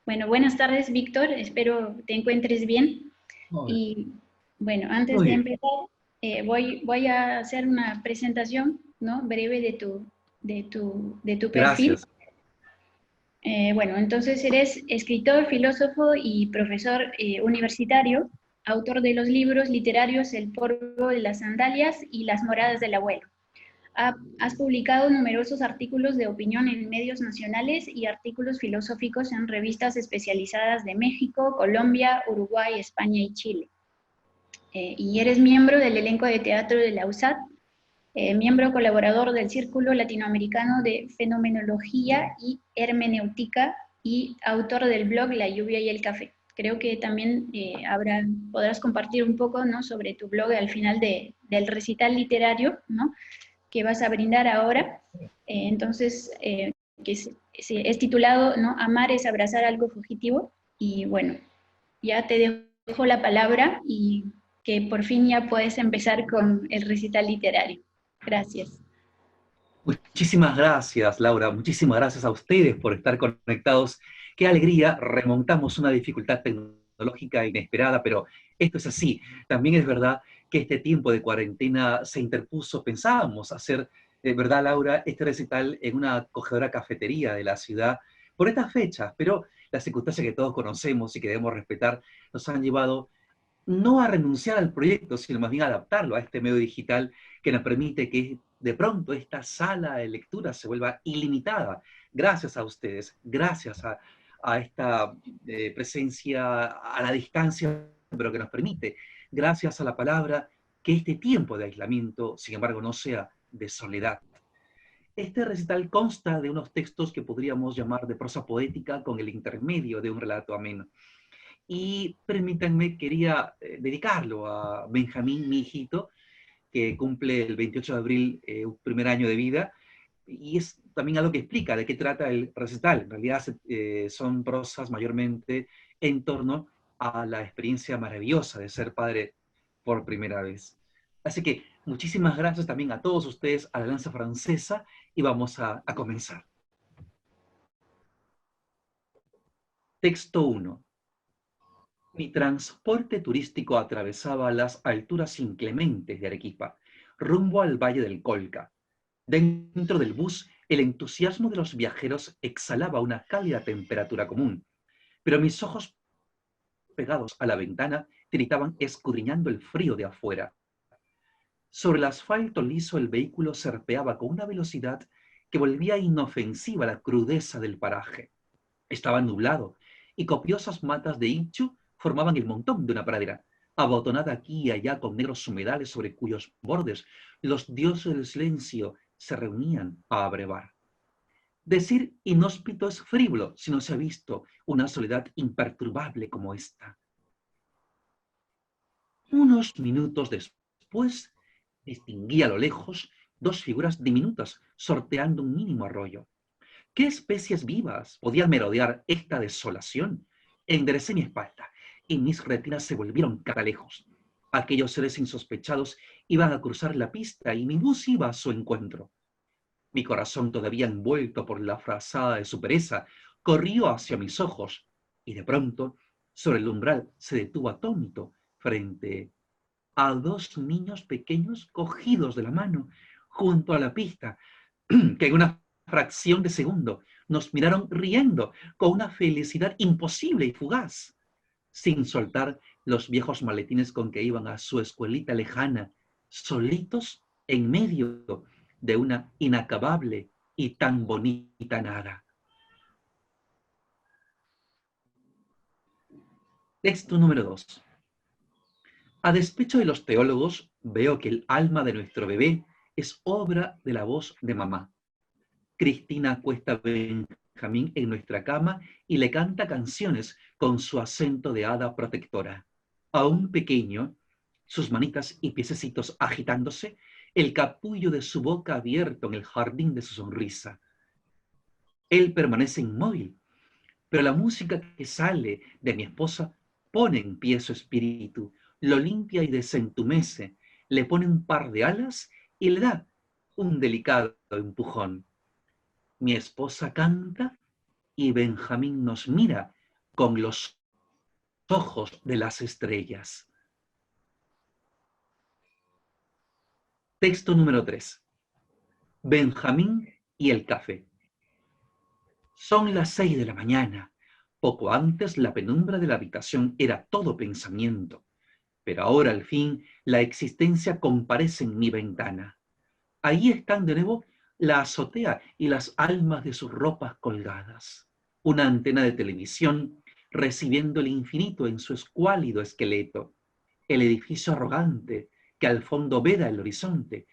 Bueno, buenas tardes, Víctor. Espero te encuentres bien. Muy Y bueno, antes muy de bien. empezar, voy a hacer una presentación, ¿no? Breve de tu perfil. Gracias. Bueno, entonces eres escritor, filósofo y profesor universitario, autor de los libros literarios El polvo de las sandalias y Las moradas del abuelo. Has publicado numerosos artículos de opinión en medios nacionales y artículos filosóficos en revistas especializadas de México, Colombia, Uruguay, España y Chile. Y eres miembro del elenco de teatro de la USAT, miembro colaborador del Círculo Latinoamericano de Fenomenología y Hermenéutica y autor del blog La lluvia y el café. Creo que también podrás compartir un poco, ¿no?, sobre tu blog al final del recital literario, ¿no?, que vas a brindar ahora. Entonces, es titulado, ¿no?, Amar es abrazar algo fugitivo. Y bueno, ya te dejo la palabra y que por fin ya puedes empezar con el recital literario. Gracias. Muchísimas gracias, Laura. Muchísimas gracias a ustedes por estar conectados. Qué alegría. Remontamos una dificultad tecnológica inesperada, pero esto es así. También es verdad que este tiempo de cuarentena se interpuso. Pensábamos hacer, ¿verdad, Laura?, este recital en una acogedora cafetería de la ciudad por estas fechas, pero las circunstancias que todos conocemos y que debemos respetar nos han llevado no a renunciar al proyecto, sino más bien a adaptarlo a este medio digital que nos permite que de pronto esta sala de lectura se vuelva ilimitada. Gracias a ustedes, gracias a esta presencia a la distancia, pero que nos permite, gracias a la palabra, que este tiempo de aislamiento, sin embargo, no sea de soledad. Este recital consta de unos textos que podríamos llamar de prosa poética con el intermedio de un relato ameno. Y permítanme, quería dedicarlo a Benjamín, mi hijito, que cumple el 28 de abril un primer año de vida, y es también algo que explica de qué trata el recital. En realidad son prosas mayormente en torno a la experiencia maravillosa de ser padre por primera vez. Así que muchísimas gracias también a todos ustedes, a la Alianza Francesa, y vamos a comenzar. Texto 1. Mi transporte turístico atravesaba las alturas inclementes de Arequipa, rumbo al Valle del Colca. Dentro del bus, el entusiasmo de los viajeros exhalaba una cálida temperatura común, pero mis ojos pegados a la ventana tiritaban escudriñando el frío de afuera. Sobre el asfalto liso el vehículo serpeaba con una velocidad que volvía inofensiva la crudeza del paraje. Estaba nublado y copiosas matas de ichu formaban el montón de una pradera, abotonada aquí y allá con negros humedales sobre cuyos bordes los dioses del silencio se reunían a abrevar. Decir inhóspito es frívolo si no se ha visto una soledad imperturbable como esta. Unos minutos después distinguí a lo lejos dos figuras diminutas sorteando un mínimo arroyo. ¿Qué especies vivas podían merodear esta desolación? Enderecé mi espalda y mis retinas se volvieron catalejos. Aquellos seres insospechados iban a cruzar la pista y mi bus iba a su encuentro. Mi corazón, todavía envuelto por la frazada de su pereza, corrió hacia mis ojos y de pronto, sobre el umbral, se detuvo atónito frente a dos niños pequeños cogidos de la mano junto a la pista, que en una fracción de segundo nos miraron riendo con una felicidad imposible y fugaz, sin soltar los viejos maletines con que iban a su escuelita lejana, solitos en medio de una inacabable y tan bonita nada. Texto número 2. A despecho de los teólogos, veo que el alma de nuestro bebé es obra de la voz de mamá. Cristina acuesta a Benjamín en nuestra cama y le canta canciones con su acento de hada protectora. Aún pequeño, sus manitas y piececitos agitándose, el capullo de su boca abierto en el jardín de su sonrisa. Él permanece inmóvil, pero la música que sale de mi esposa pone en pie su espíritu, lo limpia y desentumece, le pone un par de alas y le da un delicado empujón. Mi esposa canta y Benjamín nos mira con los ojos de las estrellas. Texto número 3. Benjamín y el café. Son las 6 de la mañana. Poco antes la penumbra de la habitación era todo pensamiento, pero ahora al fin la existencia comparece en mi ventana. Ahí están de nuevo la azotea y las almas de sus ropas colgadas. Una antena de televisión recibiendo el infinito en su escuálido esqueleto. El edificio arrogante que al fondo veda el horizonte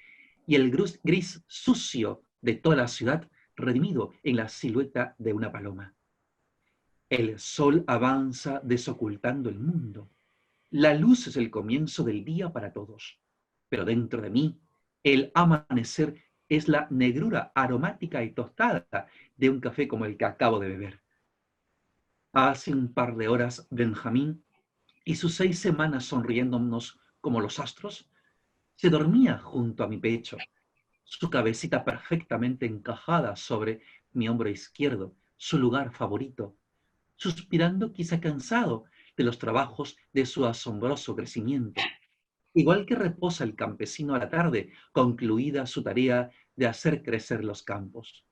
y el gris sucio de toda la ciudad redimido en la silueta de una paloma. El sol avanza desocultando el mundo. La luz es el comienzo del día para todos, pero dentro de mí el amanecer es la negrura aromática y tostada de un café como el que acabo de beber. Hace un par de horas Benjamín y sus 6 semanas sonriéndonos como los astros, se dormía junto a mi pecho, su cabecita perfectamente encajada sobre mi hombro izquierdo, su lugar favorito, suspirando quizá cansado de los trabajos de su asombroso crecimiento, igual que reposa el campesino a la tarde, concluida su tarea de hacer crecer los campos.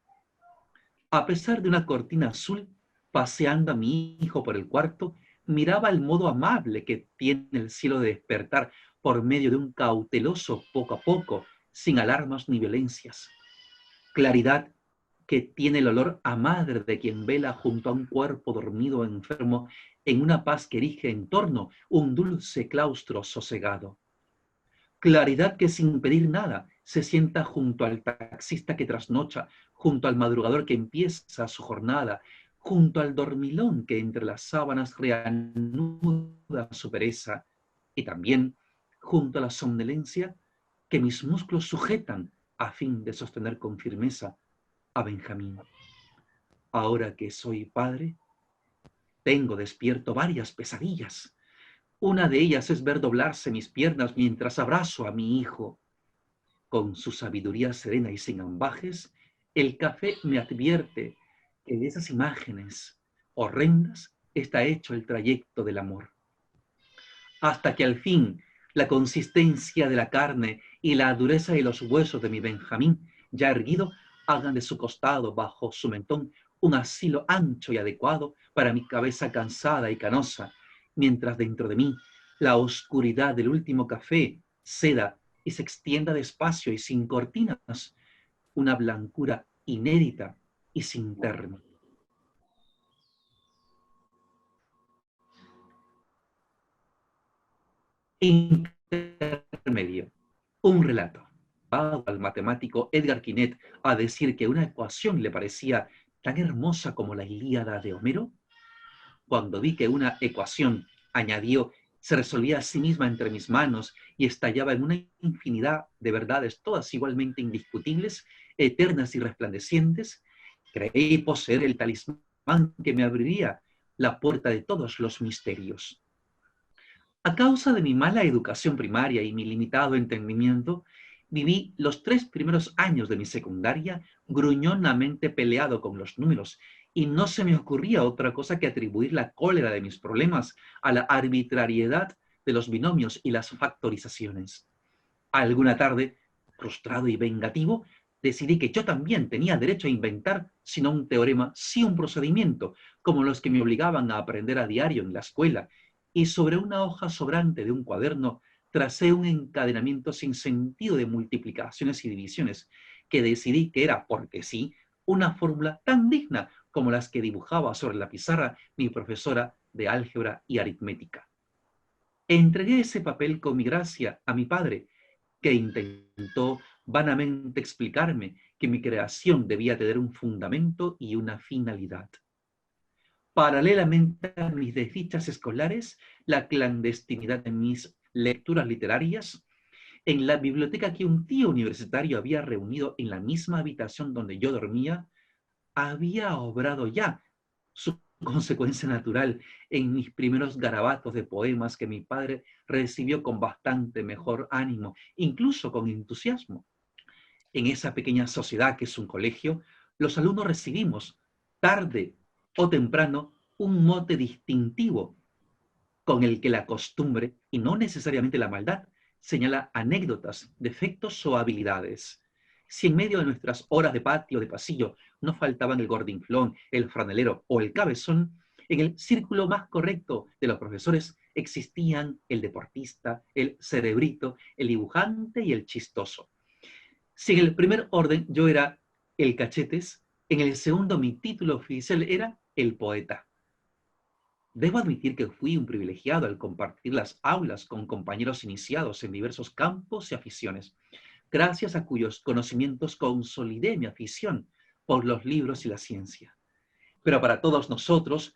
A pesar de una cortina azul, paseando a mi hijo por el cuarto, miraba el modo amable que tiene el cielo de despertar por medio de un cauteloso poco a poco, sin alarmas ni violencias. Claridad que tiene el olor a madre de quien vela junto a un cuerpo dormido o enfermo en una paz que erige en torno un dulce claustro sosegado. Claridad que sin pedir nada se sienta junto al taxista que trasnocha, junto al madrugador que empieza su jornada, junto al dormilón que entre las sábanas reanuda su pereza, y también junto a la somnolencia que mis músculos sujetan a fin de sostener con firmeza a Benjamín. Ahora que soy padre, tengo despierto varias pesadillas. Una de ellas es ver doblarse mis piernas mientras abrazo a mi hijo. Con su sabiduría serena y sin ambajes, el café me advierte que de esas imágenes horrendas está hecho el trayecto del amor. Hasta que al fin la consistencia de la carne y la dureza de los huesos de mi Benjamín, ya erguido, hagan de su costado, bajo su mentón, un asilo ancho y adecuado para mi cabeza cansada y canosa, mientras dentro de mí la oscuridad del último café ceda y se extienda despacio y sin cortinas, una blancura inédita y sin término. Intermedio. Un relato. Al matemático Edgar Quinet a decir que una ecuación le parecía tan hermosa como la Ilíada de Homero, cuando vi que una ecuación, añadió, se resolvía a sí misma entre mis manos y estallaba en una infinidad de verdades, todas igualmente indiscutibles, eternas y resplandecientes, creí poseer el talismán que me abriría la puerta de todos los misterios. A causa de mi mala educación primaria y mi limitado entendimiento, viví los 3 primeros años de mi secundaria gruñonamente peleado con los números y no se me ocurría otra cosa que atribuir la cólera de mis problemas a la arbitrariedad de los binomios y las factorizaciones. Alguna tarde, frustrado y vengativo, decidí que yo también tenía derecho a inventar, si no un teorema, sí un procedimiento, como los que me obligaban a aprender a diario en la escuela, y sobre una hoja sobrante de un cuaderno tracé un encadenamiento sin sentido de multiplicaciones y divisiones, que decidí que era, porque sí, una fórmula tan digna como las que dibujaba sobre la pizarra mi profesora de álgebra y aritmética. Entregué ese papel con mi gracia a mi padre, que intentó vanamente explicarme que mi creación debía tener un fundamento y una finalidad. Paralelamente a mis desdichas escolares, la clandestinidad de mis lecturas literarias, en la biblioteca que un tío universitario había reunido en la misma habitación donde yo dormía, había obrado ya su consecuencia natural en mis primeros garabatos de poemas que mi padre recibió con bastante mejor ánimo, incluso con entusiasmo. En esa pequeña sociedad que es un colegio, los alumnos recibimos, tarde o temprano, un mote distintivo con el que la costumbre, y no necesariamente la maldad, señala anécdotas, defectos o habilidades. Si en medio de nuestras horas de patio, de pasillo, no faltaban el gordinflón, el franelero o el cabezón, en el círculo más correcto de los profesores existían el deportista, el cerebrito, el dibujante y el chistoso. Si en el primer orden yo era el cachetes, en el segundo mi título oficial era el poeta. Debo admitir que fui un privilegiado al compartir las aulas con compañeros iniciados en diversos campos y aficiones, gracias a cuyos conocimientos consolidé mi afición por los libros y la ciencia. Pero para todos nosotros,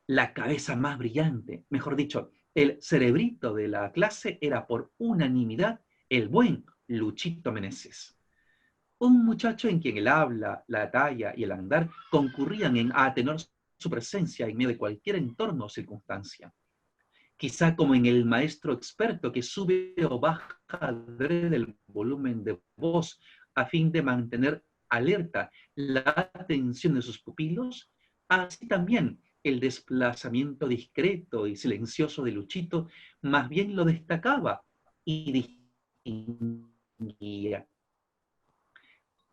la cabeza más brillante, mejor dicho, el cerebrito de la clase era por unanimidad el buen Luchito Meneses. Un muchacho en quien el habla, la talla y el andar concurrían en atenuar su presencia en medio de cualquier entorno o circunstancia. Quizá como en el maestro experto que sube o baja del volumen de voz a fin de mantener alerta la atención de sus pupilos, así también el desplazamiento discreto y silencioso de Luchito más bien lo destacaba y distinguía.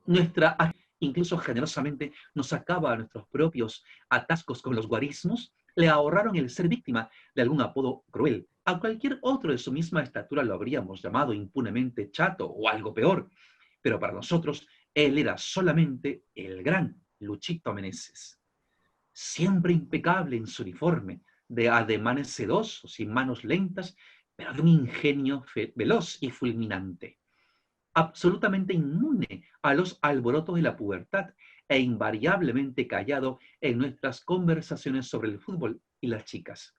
Nuestra incluso generosamente nos sacaba a nuestros propios atascos con los guarismos, le ahorraron el ser víctima de algún apodo cruel. A cualquier otro de su misma estatura lo habríamos llamado impunemente chato o algo peor, pero para nosotros él era solamente el gran Luchito Meneses. Siempre impecable en su uniforme, de ademanes sedosos y manos lentas, pero de un ingenio veloz y fulminante, absolutamente inmune a los alborotos de la pubertad e invariablemente callado en nuestras conversaciones sobre el fútbol y las chicas.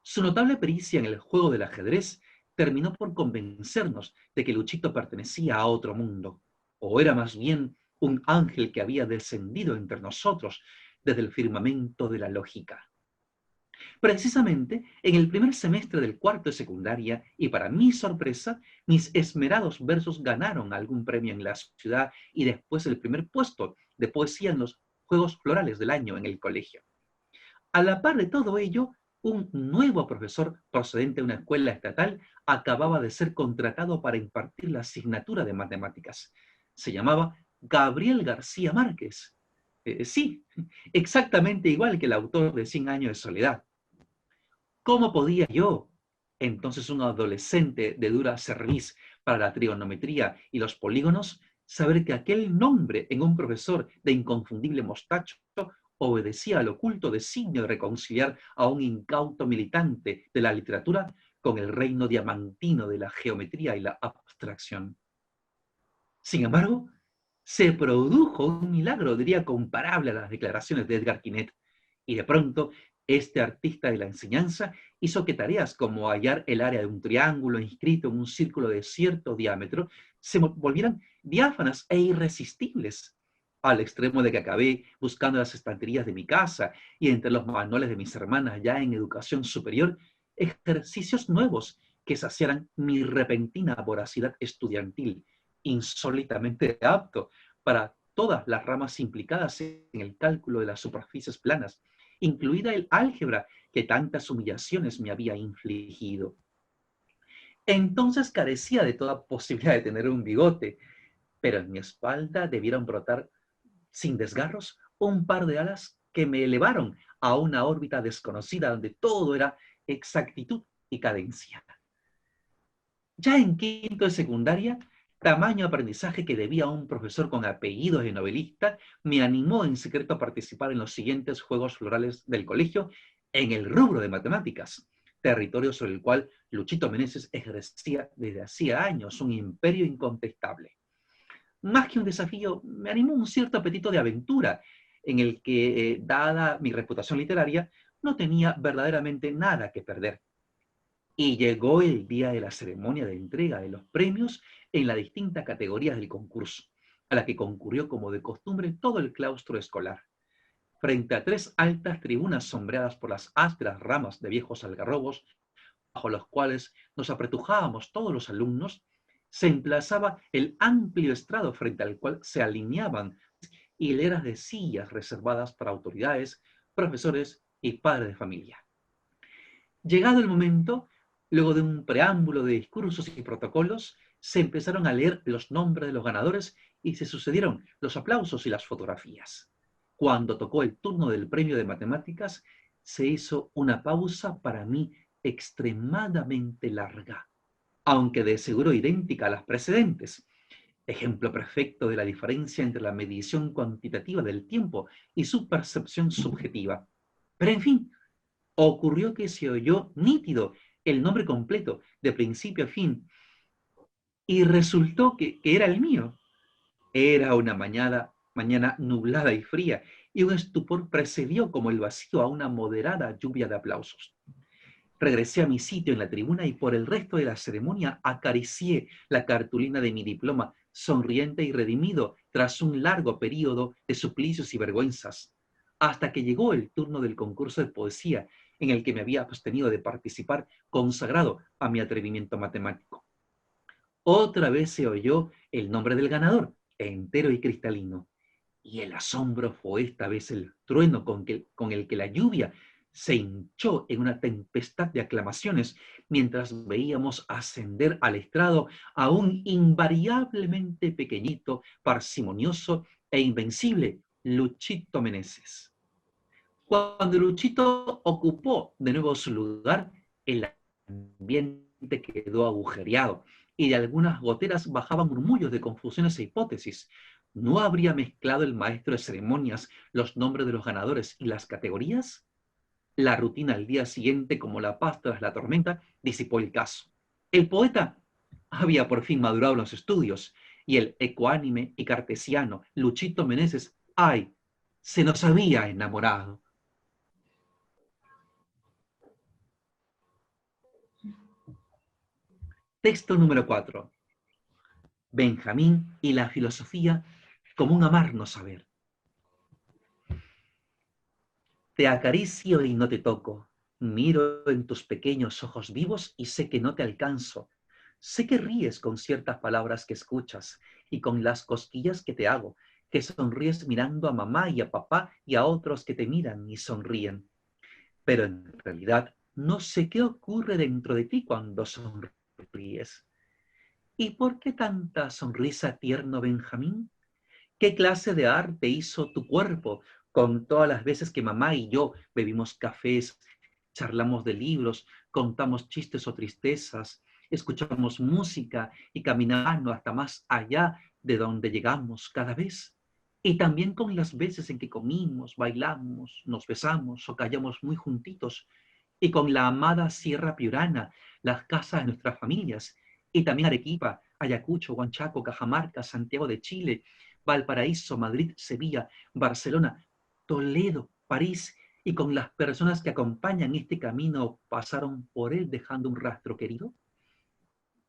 Su notable pericia en el juego del ajedrez terminó por convencernos de que Luchito pertenecía a otro mundo, o era más bien un ángel que había descendido entre nosotros desde el firmamento de la lógica. Precisamente en el primer semestre del cuarto de secundaria, y para mi sorpresa, mis esmerados versos ganaron algún premio en la ciudad y después el primer puesto de poesía en los Juegos Florales del año en el colegio. A la par de todo ello, un nuevo profesor procedente de una escuela estatal acababa de ser contratado para impartir la asignatura de matemáticas. Se llamaba Gabriel García Márquez. Sí, exactamente igual que el autor de 100 años de soledad. ¿Cómo podía yo, entonces un adolescente de dura cerviz para la trigonometría y los polígonos, saber que aquel nombre en un profesor de inconfundible mostacho obedecía al oculto designio de reconciliar a un incauto militante de la literatura con el reino diamantino de la geometría y la abstracción? Sin embargo, se produjo un milagro, diría, comparable a las declaraciones de Edgar Quinet, y de pronto este artista de la enseñanza hizo que tareas como hallar el área de un triángulo inscrito en un círculo de cierto diámetro se volvieran diáfanas e irresistibles, al extremo de que acabé buscando las estanterías de mi casa y entre los manuales de mis hermanas ya en educación superior, ejercicios nuevos que saciaran mi repentina voracidad estudiantil, insólitamente apto para todas las ramas implicadas en el cálculo de las superficies planas, incluida el álgebra que tantas humillaciones me había infligido. Entonces carecía de toda posibilidad de tener un bigote, pero en mi espalda debieron brotar, sin desgarros, un par de alas que me elevaron a una órbita desconocida donde todo era exactitud y cadencia. Ya en quinto de secundaria, tamaño aprendizaje que debía a un profesor con apellidos de novelista, me animó en secreto a participar en los siguientes Juegos Florales del colegio en el rubro de matemáticas, territorio sobre el cual Luchito Meneses ejercía desde hacía años un imperio incontestable. Más que un desafío, me animó un cierto apetito de aventura, en el que, dada mi reputación literaria, no tenía verdaderamente nada que perder. Y llegó el día de la ceremonia de entrega de los premios en las distintas categorías del concurso, a la que concurrió como de costumbre todo el claustro escolar. Frente a tres altas tribunas sombreadas por las ásperas ramas de viejos algarrobos, bajo los cuales nos apretujábamos todos los alumnos, se emplazaba el amplio estrado frente al cual se alineaban hileras de sillas reservadas para autoridades, profesores y padres de familia. Llegado el momento, luego de un preámbulo de discursos y protocolos, se empezaron a leer los nombres de los ganadores y se sucedieron los aplausos y las fotografías. Cuando tocó el turno del premio de matemáticas, se hizo una pausa para mí extremadamente larga, aunque de seguro idéntica a las precedentes. Ejemplo perfecto de la diferencia entre la medición cuantitativa del tiempo y su percepción subjetiva. Pero en fin, ocurrió que se oyó nítido el nombre completo, de principio a fin, y resultó que era el mío. Era una mañana nublada y fría, y un estupor precedió como el vacío a una moderada lluvia de aplausos. Regresé a mi sitio en la tribuna y por el resto de la ceremonia acaricié la cartulina de mi diploma, sonriente y redimido tras un largo periodo de suplicios y vergüenzas, hasta que llegó el turno del concurso de poesía en el que me había abstenido de participar, consagrado a mi atrevimiento matemático. Otra vez se oyó el nombre del ganador, entero y cristalino, y el asombro fue esta vez el trueno con el que la lluvia se hinchó en una tempestad de aclamaciones mientras veíamos ascender al estrado a un invariablemente pequeñito, parsimonioso e invencible Luchito Meneses. Cuando Luchito ocupó de nuevo su lugar, el ambiente quedó agujereado y de algunas goteras bajaban murmullos de confusiones e hipótesis. ¿No habría mezclado el maestro de ceremonias los nombres de los ganadores y las categorías? La rutina al día siguiente, como la paz tras la tormenta, disipó el caso. El poeta había por fin madurado los estudios y el ecuánime y cartesiano Luchito Meneses, ¡ay!, se nos había enamorado. Texto número 4. Benjamín y la filosofía como un amarnos saber. Te acaricio y no te toco. Miro en tus pequeños ojos vivos y sé que no te alcanzo. Sé que ríes con ciertas palabras que escuchas y con las cosquillas que te hago, que sonríes mirando a mamá y a papá y a otros que te miran y sonríen. Pero en realidad no sé qué ocurre dentro de ti cuando sonríes. ¿Y por qué tanta sonrisa, tierno Benjamín? ¿Qué clase de arte hizo tu cuerpo con todas las veces que mamá y yo bebimos cafés, charlamos de libros, contamos chistes o tristezas, escuchamos música y caminamos hasta más allá de donde llegamos cada vez? Y también con las veces en que comimos, bailamos, nos besamos o callamos muy juntitos, y con la amada Sierra Piurana, las casas de nuestras familias, y también Arequipa, Ayacucho, Huanchaco, Cajamarca, Santiago de Chile, Valparaíso, Madrid, Sevilla, Barcelona, Toledo, París, y con las personas que acompañan este camino pasaron por él dejando un rastro querido.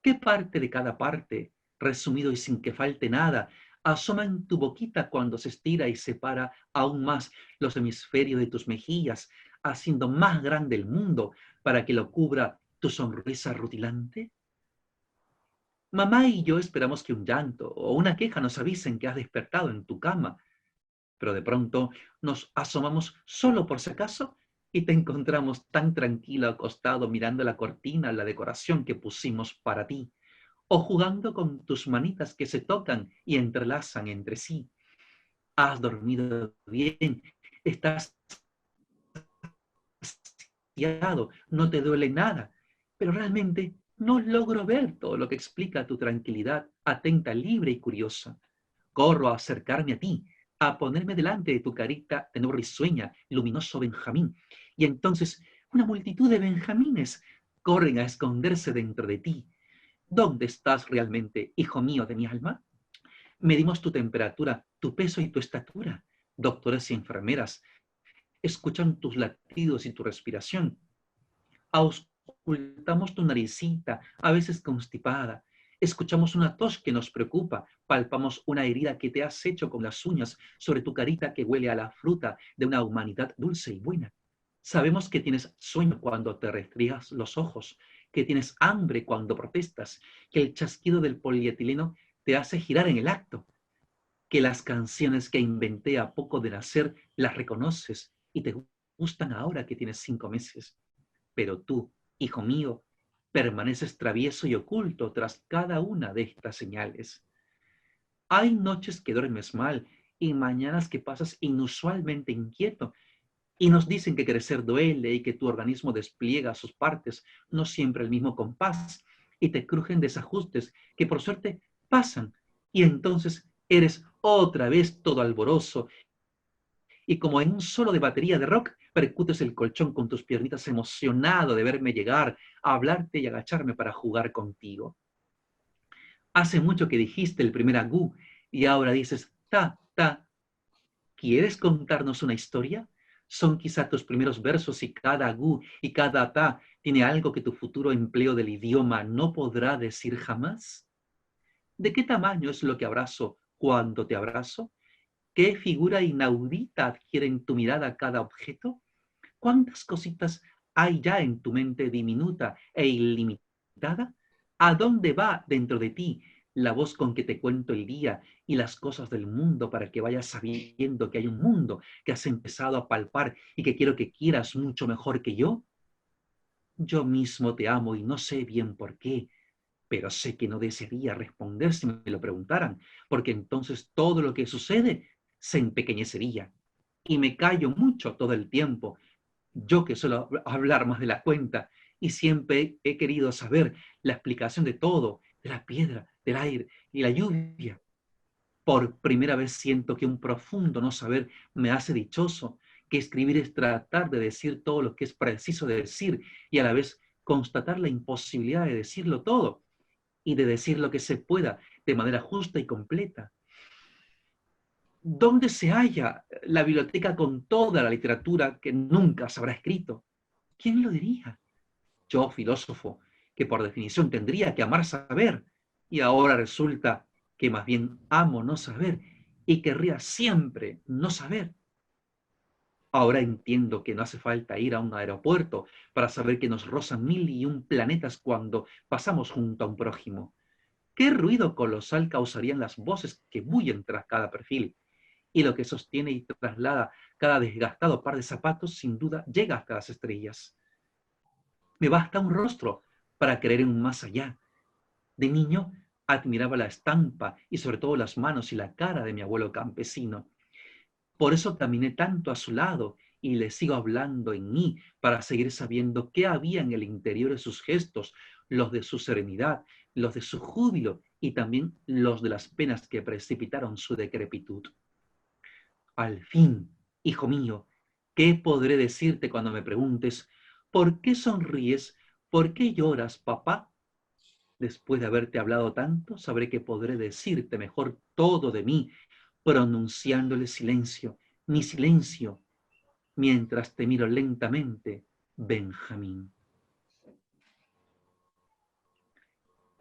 ¿Qué parte de cada parte, resumido y sin que falte nada, asoma en tu boquita cuando se estira y separa aún más los hemisferios de tus mejillas, haciendo más grande el mundo para que lo cubra tu sonrisa rutilante? Mamá y yo esperamos que un llanto o una queja nos avisen que has despertado en tu cama, pero de pronto nos asomamos solo por si acaso y te encontramos tan tranquilo acostado mirando la cortina, la decoración que pusimos para ti, o jugando con tus manitas que se tocan y entrelazan entre sí. Has dormido bien, estás saciado, no te duele nada, pero realmente no logro ver todo lo que explica tu tranquilidad atenta, libre y curiosa. Corro a acercarme a ti, a ponerme delante de tu carita de nuevo risueña, luminoso Benjamín, y entonces una multitud de Benjamines corren a esconderse dentro de ti. ¿Dónde estás realmente, hijo mío de mi alma? Medimos tu temperatura, tu peso y tu estatura. Doctores y enfermeras escuchan tus latidos y tu respiración. Auscultamos tu naricita, a veces constipada. Escuchamos una tos que nos preocupa. Palpamos una herida que te has hecho con las uñas sobre tu carita que huele a la fruta de una humanidad dulce y buena. Sabemos que tienes sueño cuando te restrías los ojos, que tienes hambre cuando protestas, que el chasquido del polietileno te hace girar en el acto, que las canciones que inventé a poco de nacer las reconoces y te gustan ahora que tienes 5 meses. Pero tú, hijo mío, permaneces travieso y oculto tras cada una de estas señales. Hay noches que duermes mal y mañanas que pasas inusualmente inquieto, y nos dicen que crecer duele y que tu organismo despliega sus partes no siempre al mismo compás, y te crujen desajustes que por suerte pasan, y entonces eres otra vez todo alborozo, y como en un solo de batería de rock, percutes el colchón con tus piernitas emocionado de verme llegar, a hablarte y agacharme para jugar contigo. Hace mucho que dijiste el primer agú y ahora dices ta, ta. ¿Quieres contarnos una historia? Son quizá tus primeros versos y cada agú y cada ta tiene algo que tu futuro empleo del idioma no podrá decir jamás. ¿De qué tamaño es lo que abrazo cuando te abrazo? ¿Qué figura inaudita adquiere en tu mirada cada objeto? ¿Cuántas cositas hay ya en tu mente diminuta e ilimitada? ¿A dónde va dentro de ti la voz con que te cuento el día y las cosas del mundo para que vayas sabiendo que hay un mundo que has empezado a palpar y que quiero que quieras mucho mejor que yo? Yo mismo te amo y no sé bien por qué, pero sé que no desearía responder si me lo preguntaran, porque entonces todo lo que sucede se empequeñecería. Y me callo mucho todo el tiempo, yo que suelo hablar más de la cuenta y siempre he querido saber la explicación de todo, de la piedra, del aire y la lluvia. Por primera vez siento que un profundo no saber me hace dichoso, que escribir es tratar de decir todo lo que es preciso de decir y a la vez constatar la imposibilidad de decirlo todo y de decir lo que se pueda de manera justa y completa. ¿Dónde se halla la biblioteca con toda la literatura que nunca se habrá escrito? ¿Quién lo diría? Yo, filósofo, que por definición tendría que amar saber, y ahora resulta que más bien amo no saber y querría siempre no saber. Ahora entiendo que no hace falta ir a un aeropuerto para saber que nos rozan 1001 planetas cuando pasamos junto a un prójimo. ¿Qué ruido colosal causarían las voces que bullen tras cada perfil? Y lo que sostiene y traslada cada desgastado par de zapatos sin duda llega hasta las estrellas. Me basta un rostro para creer en un más allá. De niño admiraba la estampa y sobre todo las manos y la cara de mi abuelo campesino. Por eso caminé tanto a su lado y le sigo hablando en mí para seguir sabiendo qué había en el interior de sus gestos, los de su serenidad, los de su júbilo y también los de las penas que precipitaron su decrepitud. Al fin, hijo mío, ¿qué podré decirte cuando me preguntes por qué sonríes, por qué lloras, papá? Después de haberte hablado tanto, sabré que podré decirte mejor todo de mí, pronunciándole silencio, mi silencio, mientras te miro lentamente, Benjamín.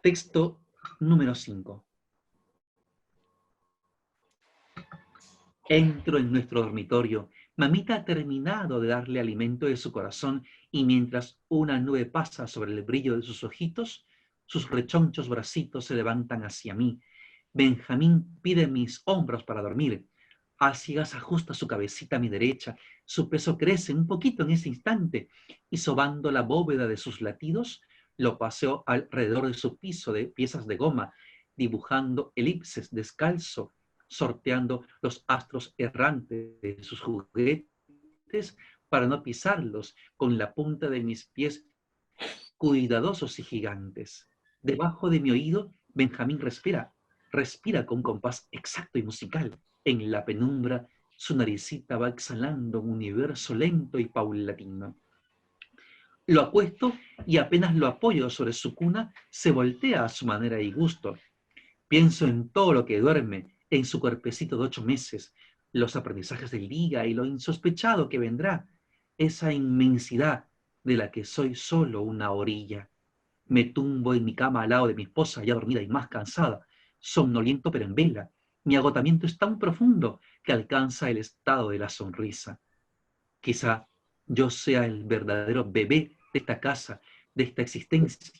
Texto número 5. Entro en nuestro dormitorio. Mamita ha terminado de darle alimento de su corazón y mientras una nube pasa sobre el brillo de sus ojitos, sus rechonchos bracitos se levantan hacia mí. Benjamín pide mis hombros para dormir. A ciegas ajusta su cabecita a mi derecha. Su peso crece un poquito en ese instante y sobando la bóveda de sus latidos, lo paseo alrededor de su piso de piezas de goma, dibujando elipses descalzo, sorteando los astros errantes de sus juguetes para no pisarlos con la punta de mis pies cuidadosos y gigantes. Debajo de mi oído, Benjamín respira, respira con compás exacto y musical. En la penumbra, su naricita va exhalando un universo lento y paulatino. Lo acuesto y apenas lo apoyo sobre su cuna, se voltea a su manera y gusto. Pienso en todo lo que duerme, en su cuerpecito de 8 meses, los aprendizajes del día y lo insospechado que vendrá, esa inmensidad de la que soy solo una orilla. Me tumbo en mi cama al lado de mi esposa, ya dormida y más cansada, somnoliento pero en vela. Mi agotamiento es tan profundo que alcanza el estado de la sonrisa. Quizá yo sea el verdadero bebé de esta casa, de esta existencia,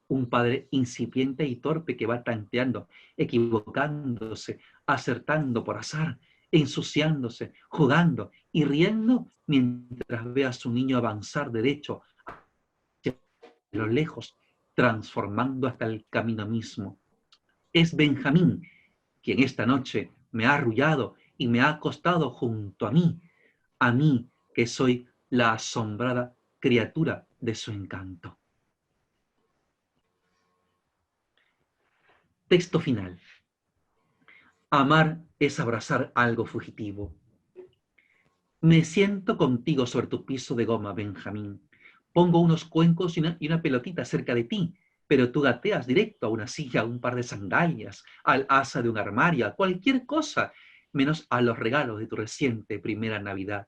un padre incipiente y torpe que va tanteando, equivocándose, acertando por azar, ensuciándose, jugando y riendo mientras ve a su niño avanzar derecho hacia lo lejos, transformando hasta el camino mismo. Es Benjamín quien esta noche me ha arrullado y me ha acostado junto a mí que soy la asombrada criatura de su encanto. Texto final. Amar es abrazar algo fugitivo. Me siento contigo sobre tu piso de goma, Benjamín. Pongo unos cuencos y una pelotita cerca de ti, pero tú gateas directo a una silla, a un par de sandalias, al asa de un armario, a cualquier cosa, menos a los regalos de tu reciente primera Navidad.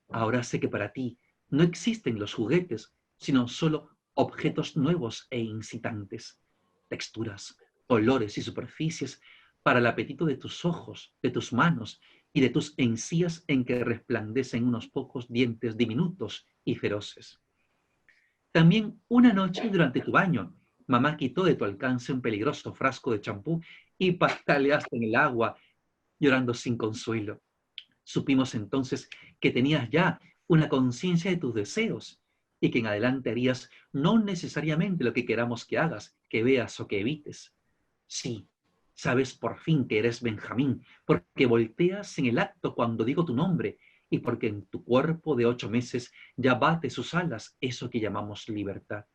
Ahora sé que para ti no existen los juguetes, sino solo objetos nuevos e incitantes, texturas, olores y superficies para el apetito de tus ojos, de tus manos y de tus encías en que resplandecen unos pocos dientes diminutos y feroces. También una noche durante tu baño, mamá quitó de tu alcance un peligroso frasco de champú y pataleaste en el agua, llorando sin consuelo. Supimos entonces que tenías ya una conciencia de tus deseos y que en adelante harías no necesariamente lo que queramos que hagas, que veas o que evites. Sí, sabes por fin que eres Benjamín, porque volteas en el acto cuando digo tu nombre y porque en tu cuerpo de 8 meses ya bate sus alas eso que llamamos libertad.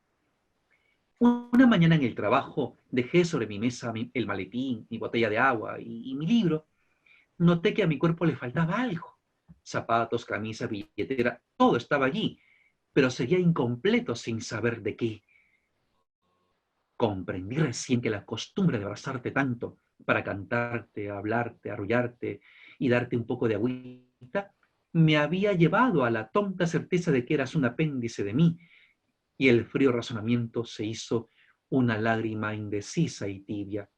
Una mañana en el trabajo dejé sobre mi mesa el maletín, mi botella de agua y mi libro. Noté que a mi cuerpo le faltaba algo. Zapatos, camisa, billetera, todo estaba allí, pero seguía incompleto sin saber de qué. Comprendí recién que la costumbre de abrazarte tanto para cantarte, hablarte, arrullarte y darte un poco de agüita me había llevado a la tonta certeza de que eras un apéndice de mí, y el frío razonamiento se hizo una lágrima indecisa y tibia.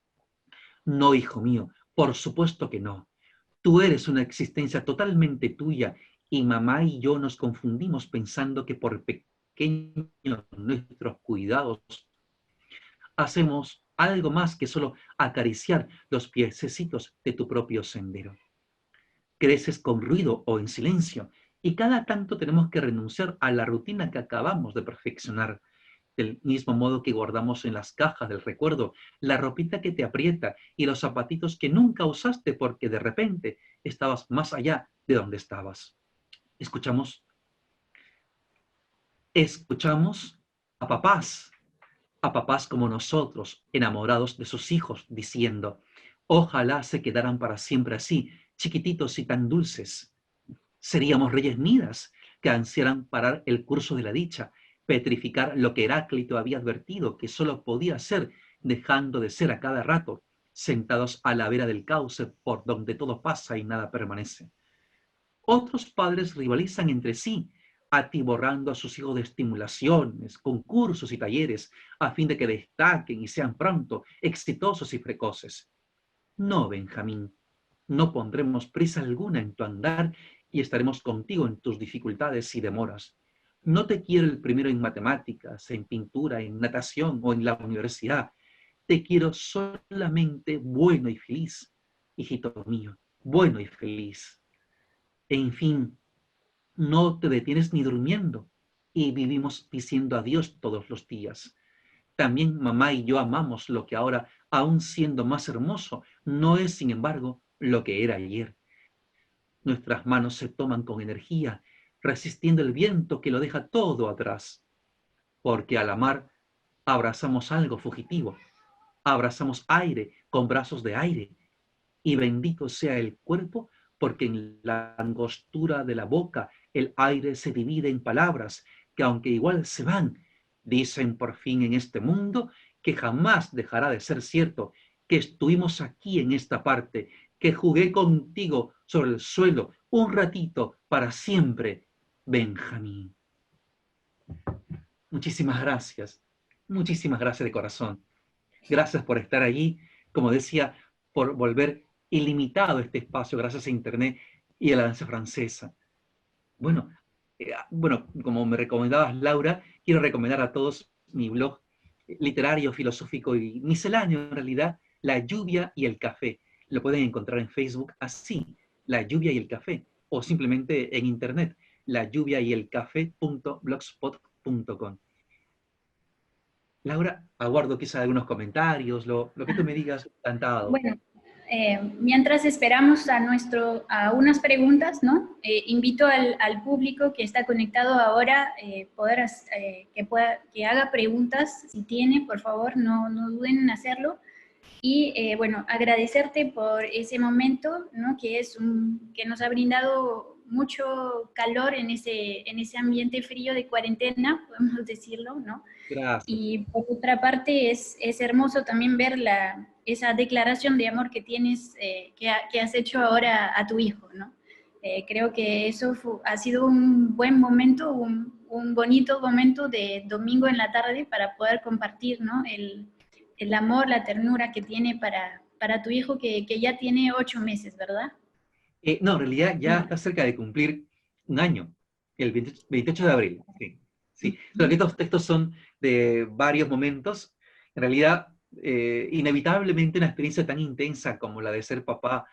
No, hijo mío, por supuesto que no. Tú eres una existencia totalmente tuya y mamá y yo nos confundimos pensando que por pequeños nuestros cuidados hacemos algo más que solo acariciar los piececitos de tu propio sendero. Creces con ruido o en silencio y cada tanto tenemos que renunciar a la rutina que acabamos de perfeccionar, del mismo modo que guardamos en las cajas del recuerdo la ropita que te aprieta y los zapatitos que nunca usaste porque de repente estabas más allá de donde estabas. Escuchamos a papás como nosotros, enamorados de sus hijos, diciendo, ojalá se quedaran para siempre así, chiquititos y tan dulces. Seríamos reyes Midas, que ansiaran parar el curso de la dicha, petrificar lo que Heráclito había advertido que solo podía ser, dejando de ser a cada rato, sentados a la vera del cauce por donde todo pasa y nada permanece. Otros padres rivalizan entre sí, atiborrando a sus hijos de estimulaciones, concursos y talleres, a fin de que destaquen y sean pronto exitosos y precoces. No, Benjamín, no pondremos prisa alguna en tu andar y estaremos contigo en tus dificultades y demoras. No te quiero el primero en matemáticas, en pintura, en natación o en la universidad. Te quiero solamente bueno y feliz, hijito mío, bueno y feliz. En fin, no te detienes ni durmiendo y vivimos diciendo adiós todos los días. También mamá y yo amamos lo que ahora, aun siendo más hermoso, no es, sin embargo, lo que era ayer. Nuestras manos se toman con energía, resistiendo el viento que lo deja todo atrás, porque al amar abrazamos algo fugitivo, abrazamos aire con brazos de aire, y bendito sea el cuerpo, porque en la angostura de la boca el aire se divide en palabras que aunque igual se van, dicen por fin en este mundo que jamás dejará de ser cierto, que estuvimos aquí en esta parte, que jugué contigo sobre el suelo un ratito para siempre, Benjamín. Muchísimas gracias de corazón. Gracias por estar allí, como decía, por volver ilimitado este espacio gracias a Internet y a la danza francesa. Bueno, como me recomendabas, Laura, quiero recomendar a todos mi blog literario, filosófico y misceláneo, en realidad, La lluvia y el café. Lo pueden encontrar en Facebook así, La lluvia y el café, o simplemente en internet, layuviayelcafé.blogspot.com. Laura, aguardo quizá algunos comentarios, lo que tú me digas, encantado. Bueno, mientras esperamos a unas preguntas, ¿no? Invito al público que está conectado ahora que haga preguntas, si tiene, por favor, no duden en hacerlo. Y bueno, agradecerte por ese momento, ¿no? Que nos ha brindado mucho calor en ese ambiente frío de cuarentena, podemos decirlo, ¿no? Gracias. Y por otra parte, es hermoso también ver esa declaración de amor que tienes, que has hecho ahora a tu hijo, ¿no? Creo que eso ha sido un buen momento, un bonito momento de domingo en la tarde para poder compartir, ¿no? El amor, la ternura que tiene para tu hijo que ya tiene 8 meses, ¿verdad? No, en realidad ya está cerca de cumplir un año, el 28 de abril. Sí, sí. Pero que estos textos son de varios momentos. En realidad, inevitablemente una experiencia tan intensa como la de ser papá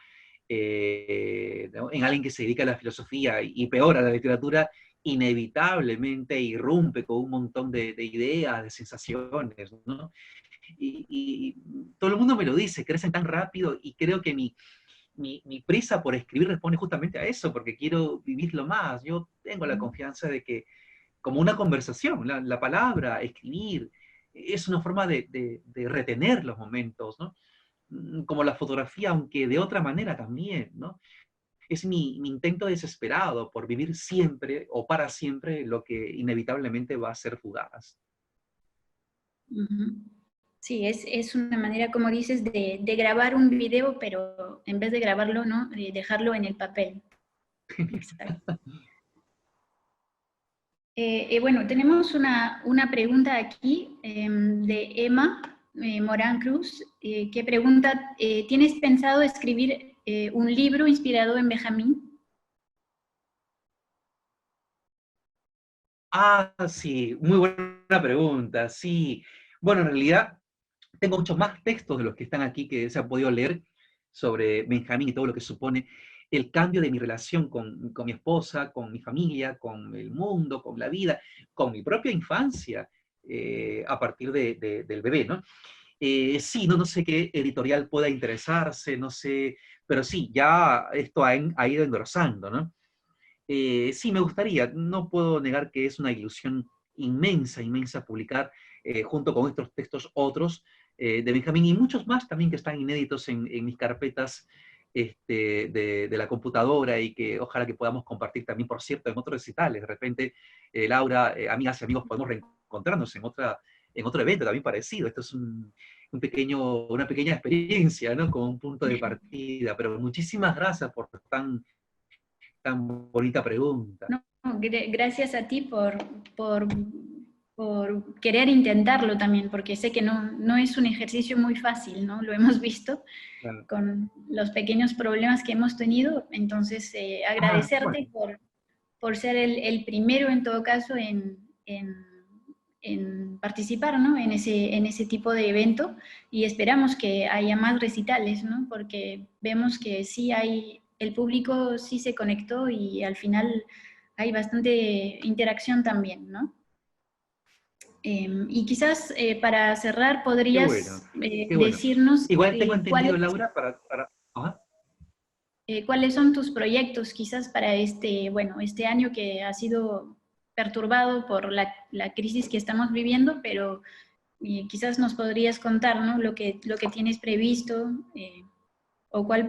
¿no? En alguien que se dedica a la filosofía y peor a la literatura, inevitablemente irrumpe con un montón de ideas, de sensaciones, ¿no? Y todo el mundo me lo dice, crecen tan rápido y creo que mi prisa por escribir responde justamente a eso, porque quiero vivirlo más. Yo tengo la confianza de que, como una conversación, la palabra, escribir, es una forma de retener los momentos, ¿no? Como la fotografía, aunque de otra manera también, ¿no? Es mi intento desesperado por vivir siempre o para siempre lo que inevitablemente va a ser fugaz. Ujú. Sí, es una manera, como dices, de grabar un video, pero en vez de grabarlo, ¿no? De dejarlo en el papel. Exacto. Bueno, tenemos una pregunta aquí de Emma Morán Cruz, que pregunta, ¿tienes pensado escribir un libro inspirado en Benjamín? Ah, sí, muy buena pregunta, sí. Bueno, en realidad tengo muchos más textos de los que están aquí que se han podido leer sobre Benjamín y todo lo que supone el cambio de mi relación con mi esposa, con mi familia, con el mundo, con la vida, con mi propia infancia, a partir del bebé, ¿no? Sí, no sé qué editorial pueda interesarse, no sé, pero sí, ya esto ha ido engrosando, ¿no? Sí, me gustaría, no puedo negar que es una ilusión inmensa, inmensa publicar junto con estos textos otros de Benjamín y muchos más también que están inéditos en mis carpetas de la computadora y que ojalá que podamos compartir también, por cierto, en otros recitales. De repente, Laura, amigas y amigos, podemos reencontrarnos en otro evento también parecido. Esto es una pequeña experiencia, ¿no? Como un punto de partida. Pero muchísimas gracias por tan bonita pregunta. No, gracias a ti por, por querer intentarlo también, porque sé que no es un ejercicio muy fácil, ¿no? Lo hemos visto Claro. con los pequeños problemas que hemos tenido, entonces Ah, agradecerte bueno. por ser el primero en todo caso en participar, ¿no? En ese tipo de evento y esperamos que haya más recitales, ¿no? Porque vemos que sí el público sí se conectó y al final hay bastante interacción también, ¿no? Y quizás para cerrar Qué bueno, podrías qué bueno. decirnos Igual tengo entendido, Laura, Ajá. cuáles son tus proyectos quizás para este año que ha sido perturbado por la crisis que estamos viviendo, pero quizás nos podrías contar, ¿no? Lo que tienes previsto o en cuál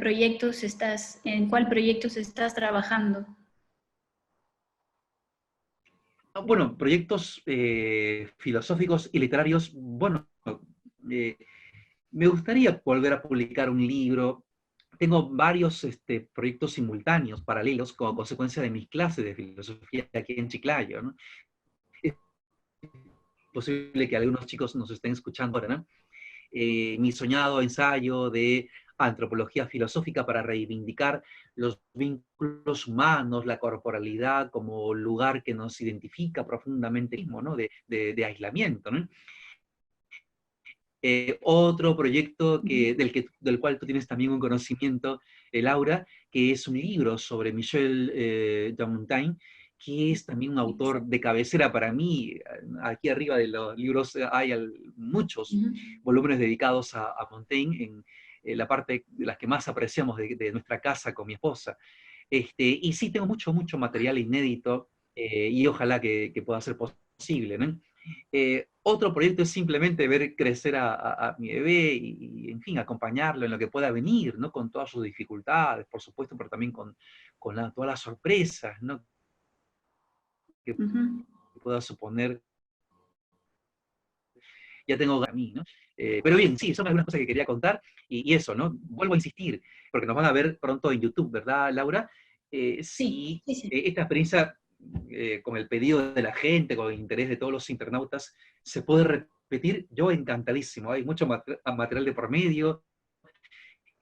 proyectos estás trabajando. Bueno, proyectos filosóficos y literarios, bueno, eh, me gustaría volver a publicar un libro. Tengo varios proyectos simultáneos, paralelos, como consecuencia de mis clases de filosofía aquí en Chiclayo, ¿no? Es posible que algunos chicos nos estén escuchando ahora, ¿no? Mi soñado ensayo de antropología filosófica para reivindicar los vínculos humanos, la corporalidad como lugar que nos identifica profundamente, ¿no? De aislamiento, ¿no? Otro proyecto del cual tú tienes también un conocimiento Laura, que es un libro sobre Michel de Montaigne, que es también un autor de cabecera para mí. Aquí arriba de los libros hay muchos volúmenes dedicados a Montaigne, en la parte de las que más apreciamos de nuestra casa con mi esposa. Y sí, tengo mucho, mucho material inédito, y ojalá que pueda ser posible, ¿no? Otro proyecto es simplemente ver crecer a mi bebé y, en fin, acompañarlo en lo que pueda venir, ¿no? Con todas sus dificultades, por supuesto, pero también con todas las sorpresas, ¿no? Que pueda suponer. Ya tengo a mí, ¿no? Pero bien, sí, son algunas cosas que quería contar, y eso, ¿no? Vuelvo a insistir, porque nos van a ver pronto en YouTube, ¿verdad, Laura? Sí, Si sí, sí. esta experiencia, con el pedido de la gente, con el interés de todos los internautas, se puede repetir, yo encantadísimo. Hay mucho material de por medio,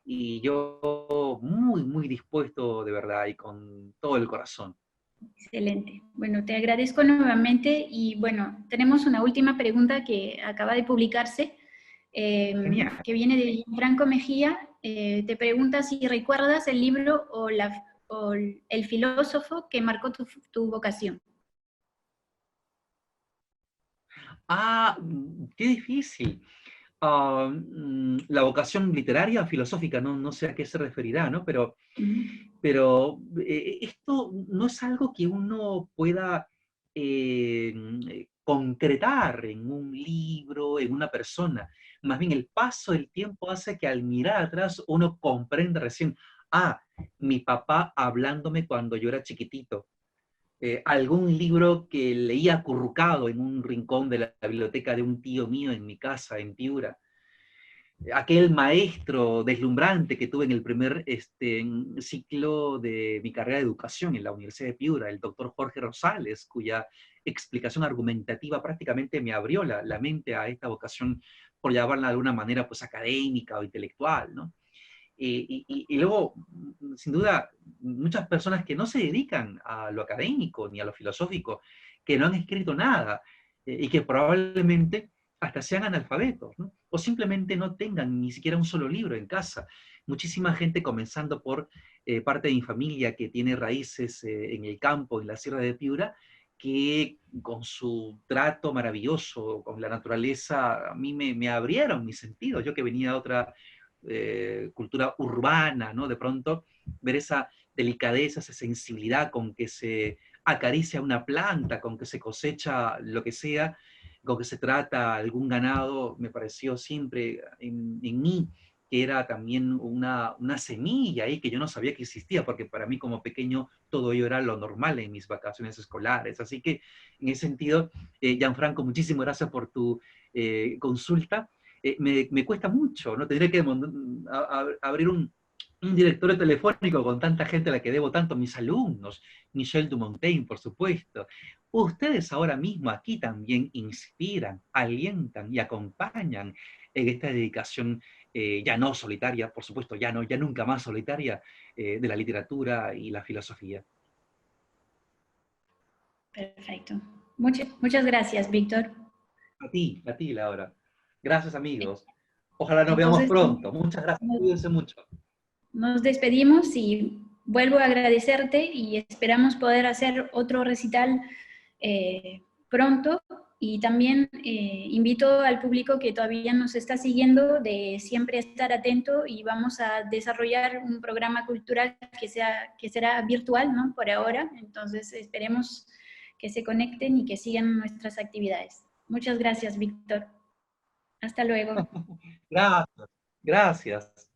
y yo muy, muy dispuesto, de verdad, y con todo el corazón. Excelente. Bueno, te agradezco nuevamente y bueno, tenemos una última pregunta que acaba de publicarse, Genial. que viene de Franco Mejía. Te pregunta si recuerdas el libro o el filósofo que marcó tu vocación. Qué difícil. La vocación literaria, filosófica, no sé a qué se referirá, ¿no? Pero esto no es algo que uno pueda concretar en un libro, en una persona. Más bien, el paso del tiempo hace que al mirar atrás uno comprenda recién, mi papá hablándome cuando yo era chiquitito. Algún libro que leía acurrucado en un rincón de la biblioteca de un tío mío en mi casa, en Piura. Aquel maestro deslumbrante que tuve en el primer ciclo de mi carrera de educación en la Universidad de Piura, el doctor Jorge Rosales, cuya explicación argumentativa prácticamente me abrió la mente a esta vocación, por llamarla de alguna manera, pues académica o intelectual, ¿no? Y luego, sin duda, muchas personas que no se dedican a lo académico ni a lo filosófico, que no han escrito nada, y que probablemente hasta sean analfabetos, ¿no? O simplemente no tengan ni siquiera un solo libro en casa. Muchísima gente, comenzando por parte de mi familia que tiene raíces en el campo, en la Sierra de Piura, que con su trato maravilloso con la naturaleza a mí me abrieron mis sentidos. Yo que venía de otra cultura urbana, ¿no? De pronto ver esa delicadeza, esa sensibilidad con que se acaricia una planta, con que se cosecha lo que sea, con que se trata algún ganado, me pareció siempre en mí que era también una semilla ahí que yo no sabía que existía, porque para mí como pequeño todo ello era lo normal en mis vacaciones escolares. Así que en ese sentido, Gianfranco, muchísimas gracias por tu consulta. Me cuesta mucho, ¿no? Tendría que abrir un directorio telefónico con tanta gente a la que debo tanto, mis alumnos, Michel de Montaigne, por supuesto. Ustedes ahora mismo aquí también inspiran, alientan y acompañan en esta dedicación ya no solitaria, por supuesto, ya nunca más solitaria, de la literatura y la filosofía. Perfecto. Muchas gracias, Víctor. A ti, Laura. Gracias, amigos. Ojalá nos veamos Entonces, pronto. Muchas gracias. Cuídense mucho. nos despedimos y vuelvo a agradecerte y esperamos poder hacer otro recital pronto. Y también invito al público que todavía nos está siguiendo de siempre estar atento y vamos a desarrollar un programa cultural que será virtual, ¿no? Por ahora. Entonces esperemos que se conecten y que sigan nuestras actividades. Muchas gracias, Víctor. Hasta luego. Gracias. Gracias.